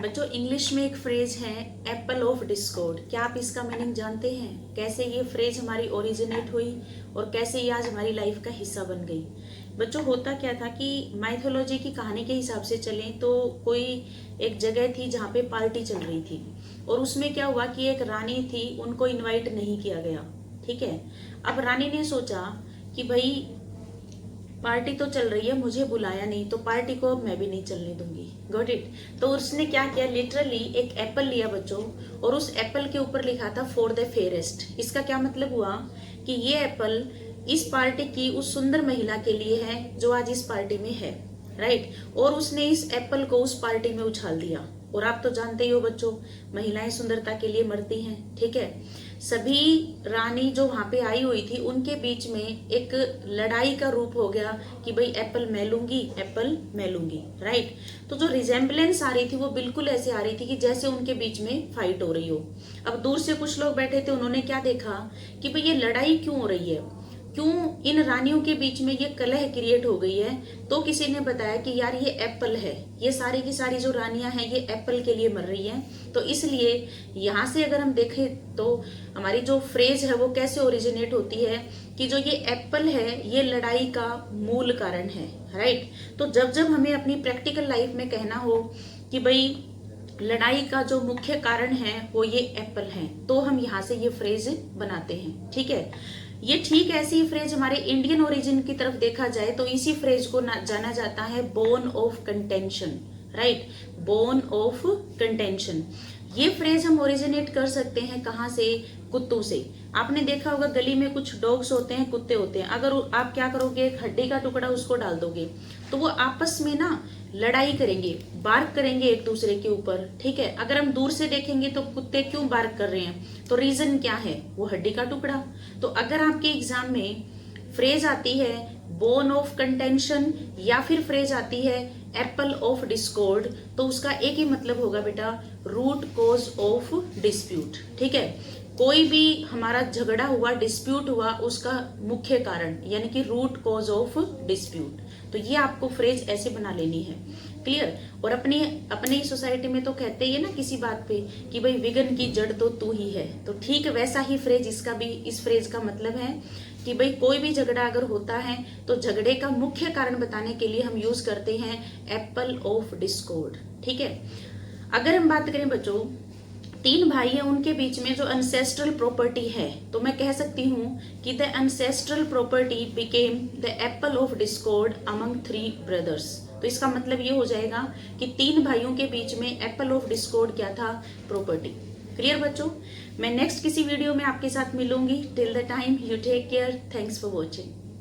बच्चों इंग्लिश में एक फ्रेज है एप्पल ऑफ डिस्कॉर्ड। क्या आप इसका मीनिंग जानते हैं? कैसे ये फ्रेज हमारी ओरिजिनेट हुई और कैसे ये आज हमारी लाइफ का हिस्सा बन गई। बच्चों होता क्या था कि माइथोलॉजी की कहानी के हिसाब से चलें तो कोई एक जगह थी जहाँ पे पार्टी चल रही थी और उसमें क्या हुआ कि एक रानी थी, उनको इनवाइट नहीं किया गया। ठीक है, अब रानी ने सोचा कि भाई पार्टी तो चल रही है, मुझे बुलाया नहीं तो पार्टी को अब मैं भी नहीं चलने दूंगी। Got it. तो उसने क्या किया, लिटरली एक एप्पल लिया बच्चों और उस एप्पल के ऊपर लिखा था फॉर द फेयरेस्ट। इसका क्या मतलब हुआ कि ये एप्पल इस पार्टी की उस सुंदर महिला के लिए है जो आज इस पार्टी में है, राइट। और उसने इस एप्पल को उस पार्टी में उछाल दिया। और आप तो जानते ही हो बच्चों, महिलाएं सुंदरता के लिए मरती हैं। ठीक है, सभी रानी जो वहां पे आई हुई थी उनके बीच में एक लड़ाई का रूप हो गया कि भाई एप्पल मैं लूंगी, एप्पल मैं लूंगी, राइट। तो जो रिजेम्बलेंस आ रही थी वो बिल्कुल ऐसे आ रही थी कि जैसे उनके बीच में फाइट हो रही हो। अब दूर से कुछ लोग बैठे थे, उन्होंने क्या देखा कि भाई ये लड़ाई क्यों हो रही है, क्यों इन रानियों के बीच में ये कलह क्रिएट हो गई है। तो किसी ने बताया कि यार ये एप्पल है, ये सारी की सारी जो रानियां हैं ये एप्पल के लिए मर रही हैं। तो इसलिए यहाँ से अगर हम देखें तो हमारी जो फ्रेज है वो कैसे ओरिजिनेट होती है कि जो ये एप्पल है ये लड़ाई का मूल कारण है, राइट। तो जब जब हमें अपनी प्रैक्टिकल लाइफ में कहना हो कि भाई लड़ाई का जो मुख्य कारण है वो ये एप्पल है, तो हम यहाँ से ये फ्रेज बनाते हैं। ठीक है, ये ठीक ऐसी फ्रेज हमारे इंडियन ओरिजिन की तरफ देखा जाए तो इसी फ्रेज को जाना जाता है bone of contention, right. Bone of contention, ये फ्रेज हम ओरिजिनेट कर सकते हैं कहाँ से? कुत्तों से। आपने देखा होगा गली में कुछ डॉग्स होते हैं, कुत्ते होते हैं, अगर आप क्या करोगे, एक हड्डी का टुकड़ा उसको डाल दोगे तो वो आपस में ना लड़ाई करेंगे, बार्क करेंगे एक दूसरे के ऊपर। ठीक है, अगर हम दूर से देखेंगे तो कुत्ते क्यों बार्क कर रहे हैं, तो रीजन क्या है, वो हड्डी का टुकड़ा। तो अगर आपके एग्जाम में फ्रेज आती है बोन ऑफ कंटेंशन या फिर फ्रेज आती है एप्पल ऑफ डिस्कॉर्ड, तो उसका एक ही मतलब होगा बेटा, रूट कॉज ऑफ डिस्प्यूट। ठीक है, कोई भी हमारा झगड़ा हुआ, डिस्प्यूट हुआ, उसका मुख्य कारण यानी कि रूट कॉज ऑफ डिस्प्यूट। तो ये आपको फ्रेज ऐसे बना लेनी है, क्लियर। और अपनी सोसाइटी में तो कहते ही है ना किसी बात पे कि भाई विघन की जड़ तो तू ही है। तो ठीक वैसा ही फ्रेज इसका भी, इस फ्रेज का मतलब है कि भाई कोई भी झगड़ा अगर होता है तो झगड़े का मुख्य कारण बताने के लिए हम यूज करते हैं एप्पल ऑफ डिस्कॉर्ड। ठीक है, अगर हम बात करें बच्चों, तीन भाई हैं, उनके बीच में जो एंसेस्ट्रल प्रॉपर्टी है तो मैं कह सकती हूँ कि the ancestral property became the Apple of Discord among three brothers. तो इसका मतलब ये हो जाएगा कि तीन भाइयों के बीच में एप्पल ऑफ डिस्कॉर्ड क्या था, प्रॉपर्टी। क्लियर बच्चों, मैं नेक्स्ट किसी वीडियो में आपके साथ मिलूंगी। Till the time you take care, thanks for watching.